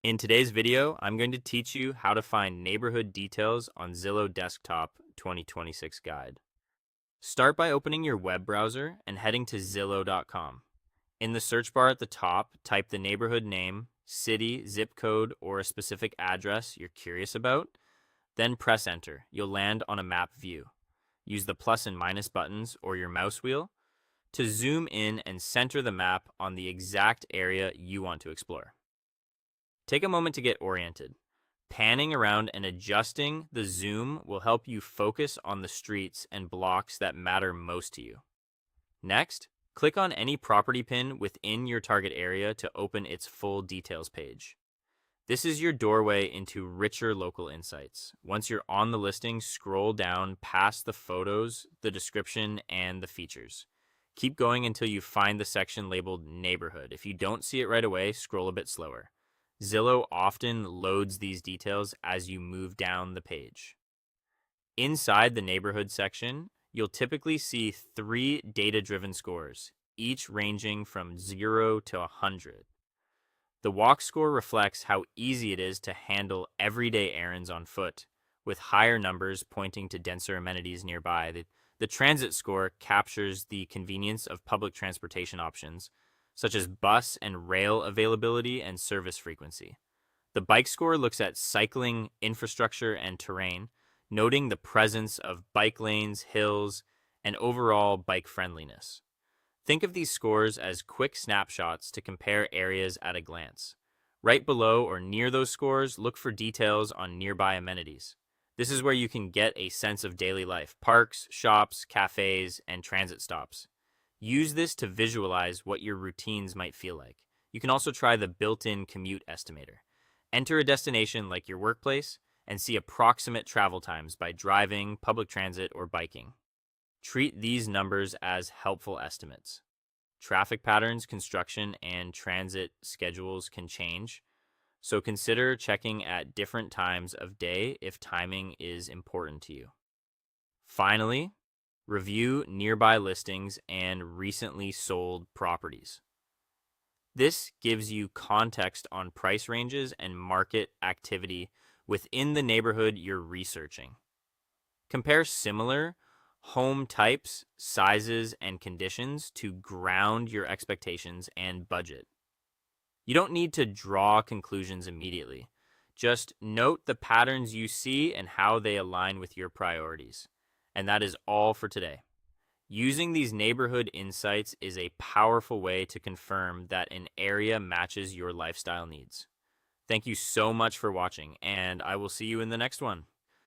In today's video, I'm going to teach you how to find neighborhood details on Zillow Desktop 2026 Guide. Start by opening your web browser and heading to Zillow.com. In the search bar at the top, type the neighborhood name, city, zip code, or a specific address you're curious about. Then press enter. You'll land on a map view. Use the plus and minus buttons or your mouse wheel to zoom in and center the map on the exact area you want to explore. Take a moment to get oriented. Panning around and adjusting the zoom will help you focus on the streets and blocks that matter most to you. Next, click on any property pin within your target area to open its full details page. This is your doorway into richer local insights. Once you're on the listing, scroll down past the photos, the description, and the features. Keep going until you find the section labeled Neighborhood. If you don't see it right away, scroll a bit slower. Zillow often loads these details as you move down the page. Inside the neighborhood section, you'll typically see 3 data-driven scores, each ranging from 0 to 100. The walk score reflects how easy it is to handle everyday errands on foot, with higher numbers pointing to denser amenities nearby. The transit score captures the convenience of public transportation options, such as bus and rail availability and service frequency. The bike score looks at cycling, infrastructure, and terrain, noting the presence of bike lanes, hills, and overall bike friendliness. Think of these scores as quick snapshots to compare areas at a glance. Right below or near those scores, look for details on nearby amenities. This is where you can get a sense of daily life: parks, shops, cafes, and transit stops. Use this to visualize what your routines might feel like. You can also try the built-in commute estimator. Enter a destination like your workplace and see approximate travel times by driving, public transit, or biking. Treat these numbers as helpful estimates. Traffic patterns, construction, and transit schedules can change, so consider checking at different times of day if timing is important to you. Finally, review nearby listings and recently sold properties. This gives you context on price ranges and market activity within the neighborhood you're researching. Compare similar home types, sizes, and conditions to ground your expectations and budget. You don't need to draw conclusions immediately. Just note the patterns you see and how they align with your priorities. And that is all for today. Using these neighborhood insights is a powerful way to confirm that an area matches your lifestyle needs. Thank you so much for watching, and I will see you in the next one.